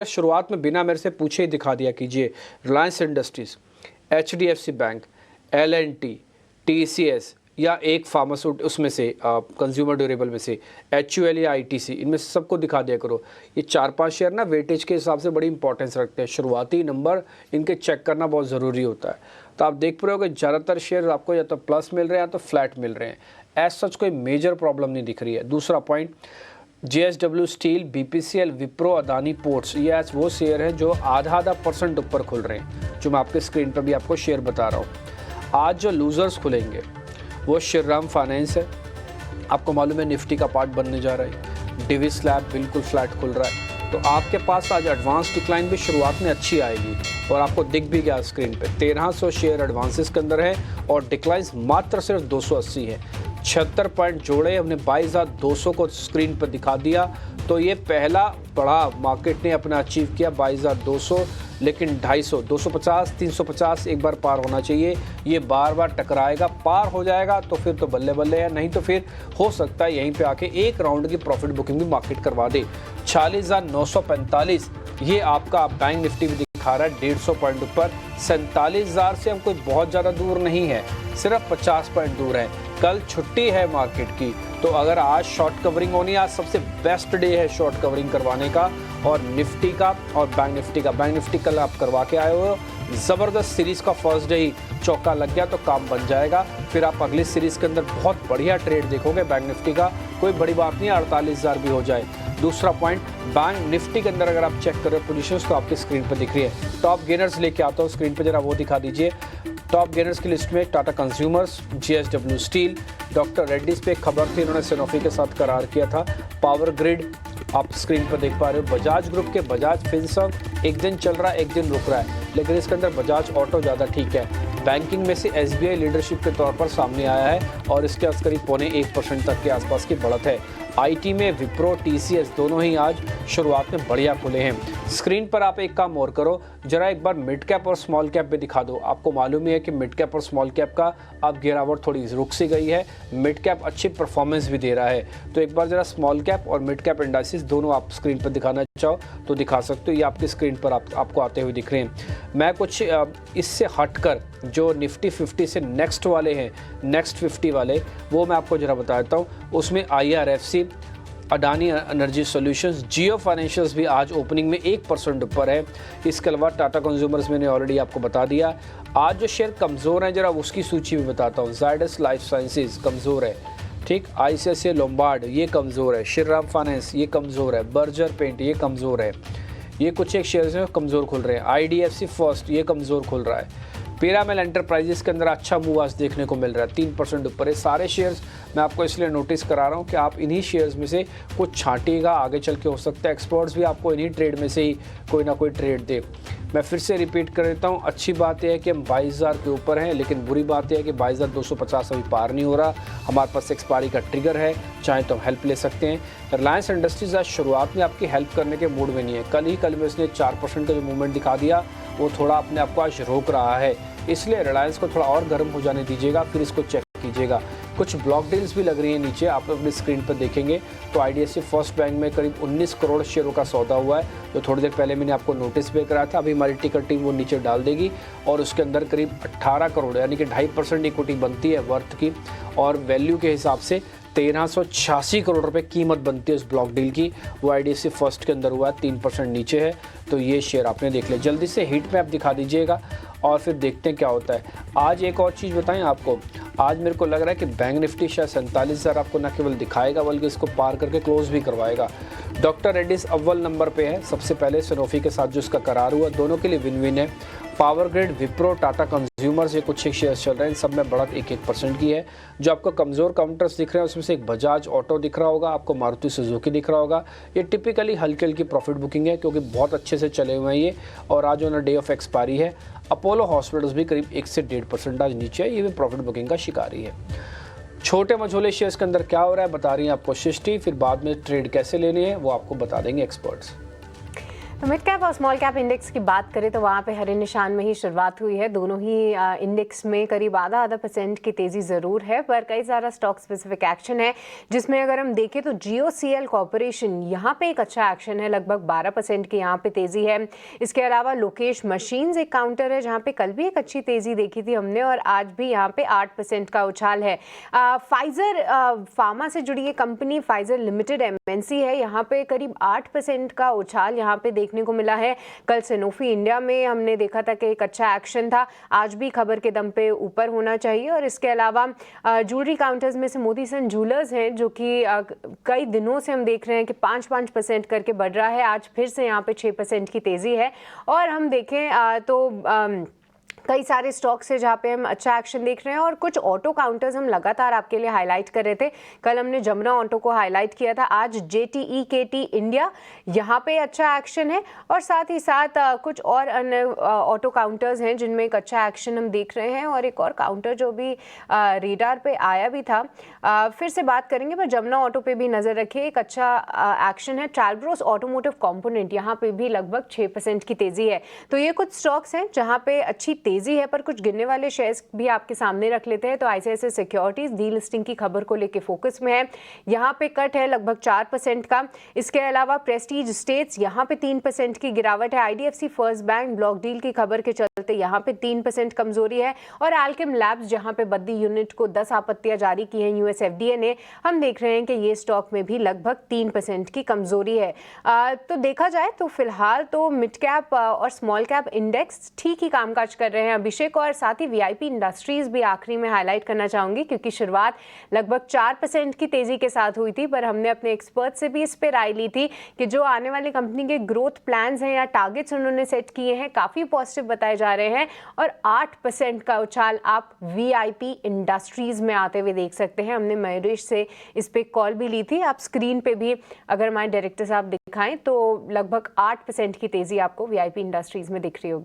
शुरुआत में बिना मेरे से पूछे ही दिखा दिया कीजिए। Reliance industries, HDFC bank, L&T, TCS या एक फार्मास्यूट उसमें से कंज्यूमर ड्यूरेबल में से HUL या ITC, इनमें से सबको दिखा दिया करो। ये 4-5 शेयर ना वेटेज के हिसाब से बड़ी इंपॉर्टेंस रखते हैं। शुरुआती नंबर इनके चेक करना बहुत ज़रूरी होता है। तो आप देख रहे हो कि ज़्यादातर शेयर आपको या तो प्लस मिल रहे हैं या तो फ्लैट मिल रहे हैं। एज सच कोई मेजर प्रॉब्लम नहीं दिख रही है। दूसरा point, JSW steel, BPCL, Wipro, Adani ports, ये आज वो शेयर हैं जो आधा % ऊपर खुल रहे हैं, जो मैं आपके स्क्रीन पर भी आपको शेयर बता रहा हूँ। आज जो लूजर्स खुलेंगे वो श्रीराम फाइनेंस है। आपको मालूम है निफ्टी का पार्ट बनने जा रहा है। डिवी स्लैब बिल्कुल फ्लैट खुल रहा है। तो आपके पास आज एडवांस डिक्लाइन भी शुरुआत में अच्छी आएगी और आपको दिख भी गया स्क्रीन पे 1300 शेयर एडवांसेस के अंदर है और डिक्लाइंस मात्र सिर्फ 280 है। 76 पॉइंट जोड़े, हमने 22,200 को स्क्रीन पर दिखा दिया। तो ये पहला बड़ा मार्केट ने अपना अचीव किया 22,200, लेकिन 250, 250, 350 एक बार पार होना चाहिए। ये बार बार टकराएगा, पार हो जाएगा तो फिर तो बल्ले बल्ले है, नहीं तो फिर हो सकता है यहीं पे आके एक राउंड की प्रॉफिट बुकिंग भी मार्केट करवा दे। 46,945 ये आपका बैंक निफ्टी भी दिखा रहा है 150 पॉइंट ऊपर। 47,000 से हम कोई बहुत ज़्यादा दूर नहीं है, सिर्फ 50 पॉइंट दूर है। कल छुट्टी है मार्केट की, तो अगर आज शॉर्ट कवरिंग होनी है, आज सबसे बेस्ट डे है शॉर्ट कवरिंग करवाने का और निफ्टी का और बैंक निफ्टी का। बैंक निफ्टी कल आप करवा के आए हो, ज़बरदस्त सीरीज़ का फर्स्ट डे ही चौका लग गया तो काम बन जाएगा। फिर आप अगली सीरीज़ के अंदर बहुत बढ़िया ट्रेड देखोगे बैंक निफ्टी का। कोई बड़ी बात नहीं है 48,000 भी हो जाए। दूसरा पॉइंट, बैंक निफ्टी के अंदर अगर आप चेक करें पोजीशंस तो आपकी स्क्रीन पर दिख रही है। टॉप गेनर्स लेके आता हूँ स्क्रीन पर, जरा वो दिखा दीजिए। टॉप गेनर्स की लिस्ट में Tata consumers, JSW steel, doctor Reddy's पे एक खबर थी, इन्होंने सैनोफी के साथ करार किया था। पावर ग्रिड आप स्क्रीन पर देख पा रहे हो। बजाज ग्रुप के बजाज फिनसर्व एक दिन चल रहा है एक दिन रुक रहा है, लेकिन इसके अंदर बजाज ऑटो ज़्यादा ठीक है। बैंकिंग में से SBI लीडरशिप के तौर पर सामने आया है और इसके आज करीब 0.25% तक के आसपास की बढ़त है। IT में विप्रो, TCS दोनों ही आज शुरुआत में बढ़िया खुले हैं। स्क्रीन पर आप एक काम और करो, जरा एक बार मिड कैप और स्मॉल कैप भी दिखा दो। आपको मालूम ही है कि मिड कैप और स्मॉल कैप का अब गिरावट थोड़ी रुक सी गई है, मिड कैप अच्छी परफॉर्मेंस भी दे रहा है। तो एक बार जरा स्मॉल कैप और मिड कैप इंडाइसिस दोनों आप स्क्रीन पर दिखाना चाहो तो दिखा सकते हो। ये आपकी स्क्रीन पर आपको आते हुए दिख रहे हैं। मैं कुछ इससे हटकर जो निफ्टी 50 से नेक्स्ट वाले हैं, नेक्स्ट 50 वाले, वो मैं आपको जरा बता देता हूँ। उसमें IRFC, अडानी एनर्जी सॉल्यूशंस, जियो फाइनेंशियल्स भी आज ओपनिंग में 1% ऊपर है। इसके अलावा टाटा कंज्यूमर्स मैंने ऑलरेडी आपको बता दिया। आज जो शेयर कमज़ोर हैं जरा उसकी सूची भी बताता हूँ। जायडस लाइफ साइंसेज कमज़ोर है, ठीक। ICICI लोम्बार्ड ये कमज़ोर है। श्रीराम फाइनेंस ये कमज़ोर है। बर्जर पेंट ये कमज़ोर है। ये कुछ एक शेयर्स में कमज़ोर खुल रहे हैं। IDFC फर्स्ट ये कमज़ोर खुल रहा है। पिरामिल एंटरप्राइजेस के अंदर अच्छा मूव आज देखने को मिल रहा है, 3% ऊपर है। सारे शेयर्स मैं आपको इसलिए नोटिस करा रहा हूँ कि आप इन्हीं शेयर्स में से कुछ छांटिएगा, आगे चल के हो सकता है एक्सपर्ट्स भी आपको इन्हीं ट्रेड में से ही कोई ना कोई ट्रेड दे। मैं फिर से रिपीट कर देता हूँ, अच्छी बात यह है कि हम 22,000 के ऊपर हैं, लेकिन बुरी बात यह है कि 22,250 अभी पार नहीं हो रहा। हमारे पास एक्सपायरी का ट्रिगर है, चाहे तो हम हेल्प ले सकते हैं। रिलायंस इंडस्ट्रीज आज शुरुआत में आपकी हेल्प करने के मूड में नहीं है। कल में उसने 4% का जो मूवमेंट दिखा दिया वो थोड़ा अपने आप को आज रोक रहा है, इसलिए रिलायंस को थोड़ा और गर्म हो जाने दीजिएगा, फिर इसको चेक कीजिएगा। कुछ ब्लॉक डील्स भी लग रही हैं नीचे, आप अपनी स्क्रीन पर देखेंगे तो IDFC फर्स्ट बैंक में करीब 19 करोड़ शेयरों का सौदा हुआ है, जो थोड़ी देर पहले मैंने आपको नोटिस भी कराया था। अभी हमारी टिकर टीम वो नीचे डाल देगी और उसके अंदर करीब 18 करोड़ यानी कि 2.5% इक्विटी बनती है वर्थ की, और वैल्यू के हिसाब से 1386 करोड़ रुपए कीमत बनती है उस ब्लॉक डील की। वो IDFC फर्स्ट के अंदर हुआ है, 3% नीचे है। तो ये शेयर आपने देख लिया। जल्दी से हीट मैप दिखा दीजिएगा और फिर देखते हैं क्या होता है। आज एक और चीज़ बताएं आपको, आज मेरे को लग रहा है कि बैंक निफ्टी शायद 47,000 आपको न केवल दिखाएगा बल्कि इसको पार करके क्लोज भी करवाएगा। डॉक्टर रेड्डीज अव्वल नंबर पे है, सबसे पहले सैनोफी के साथ जो इसका करार हुआ, दोनों के लिए विन विन है। Power grid, Wipro, Tata consumers ये कुछ एक शेयर्स चल रहे हैं, इन सब में बढ़त 1% की है। जो आपको कमज़ोर काउंटर्स दिख रहे हैं उसमें से एक बजाज ऑटो दिख रहा होगा, आपको मारुति सुजुकी दिख रहा होगा। ये टिपिकली हल्की हल्की प्रॉफिट बुकिंग है क्योंकि बहुत अच्छे से चले हुए हैं ये, और आज उन्हें डे ऑफ एक्सपायरी है। अपोलो हॉस्पिटल्स भी करीब 1 से 1.5% आज नीचे है, ये भी प्रॉफिट बुकिंग का शिकारी है। छोटे मझोले शेयर्स के अंदर क्या हो रहा है बता रही हैं आपको सृष्टि, फिर बाद में ट्रेड कैसे लेने हैं वो आपको बता देंगे एक्सपर्ट्स। तो मिड कैप और स्मॉल कैप इंडेक्स की बात करें तो वहाँ पे हरे निशान में ही शुरुआत हुई है। दोनों ही इंडेक्स में करीब आधा परसेंट की तेज़ी ज़रूर है, पर कई सारा स्टॉक स्पेसिफिक एक्शन है, जिसमें अगर हम देखें तो GOCL कॉर्पोरेशन यहाँ पे एक अच्छा एक्शन है, लगभग 12% की यहाँ पे तेज़ी है। इसके अलावा लोकेश मशीन्स एक काउंटर है जहाँ पे कल भी एक अच्छी तेज़ी देखी थी हमने और आज भी यहाँ पे 8% का उछाल है। फाइजर फार्मा से जुड़ी ये कंपनी फाइजर लिमिटेड MNC है, यहाँ पे करीब 8% का उछाल यहाँ पे देखने को मिला है। कल सैनोफी इंडिया में हमने देखा था कि एक अच्छा एक्शन था, आज भी खबर के दम पे ऊपर होना चाहिए। और इसके अलावा ज्वेलरी काउंटर्स में से मोतीसन ज्वेलर्स हैं जो कि कई दिनों से हम देख रहे हैं कि 5% करके बढ़ रहा है, आज फिर से यहाँ पे 6% की तेज़ी है। और हम देखें तो कई सारे स्टॉक्स है जहाँ पे हम अच्छा एक्शन देख रहे हैं और कुछ ऑटो काउंटर्स हम लगातार आपके लिए हाईलाइट कर रहे थे। कल हमने जमुना ऑटो को हाईलाइट किया था, आज JTEKT इंडिया यहाँ पे अच्छा एक्शन है और साथ ही साथ कुछ और अन्य ऑटो काउंटर्स हैं जिनमें एक अच्छा एक्शन हम देख रहे हैं। और एक और काउंटर जो भी रेडार पे आया भी था, फिर से बात करेंगे, पर जमुना ऑटो पे भी नज़र रखिए, एक अच्छा एक्शन है। ट्रालब्रोस ऑटोमोटिव कॉम्पोनेंट यहाँ पे भी लगभग 6% की तेज़ी है। तो ये कुछ स्टॉक्स हैं जहाँ पे अच्छी तेजी है, पर कुछ गिनने वाले शेयर्स भी आपके सामने रख लेते हैं। तो ICICI सिक्योरिटीज डीलिस्टिंग की खबर को लेकर फोकस में है, यहाँ पे कट है लगभग 4% का। इसके अलावा प्रेस्टीज स्टेट्स यहाँ पे 3% की गिरावट है। IDFC first bank block deal की खबर के चलते यहाँ पे 3% कमजोरी है। और अल्केम लैब्स जहाँ पे बद्दी यूनिट को 10 आपत्तियां जारी की हैं US FDA ने, हम देख रहे हैं कि ये स्टॉक में भी लगभग 3% की कमजोरी है। तो देखा जाए तो फिलहाल तो मिड कैप और स्मॉल कैप इंडेक्स ठीक ही कामकाज कर रहे हैं अभिषेक। और साथ ही VIP इंडस्ट्रीज भी आखिरी में हाईलाइट करना चाहूंगी, क्योंकि शुरुआत लगभग 4% की तेजी के साथ हुई थी, पर हमने अपने एक्सपर्ट से भी इस पे राय ली थी कि जो आने वाली कंपनी के ग्रोथ प्लान्स हैं या टारगेट्स उन्होंने सेट किए हैं काफी पॉजिटिव बताए जा रहे हैं। और 8% का उछाल आप VIP इंडस्ट्रीज में आते हुए देख सकते हैं। हमने मयूरेश से इस पे कॉल भी ली थी, आप स्क्रीन पे भी अगर हमारे डायरेक्टर साहब दिखाएं तो लगभग 8% की तेजी आपको VIP इंडस्ट्रीज में दिख रही होगी।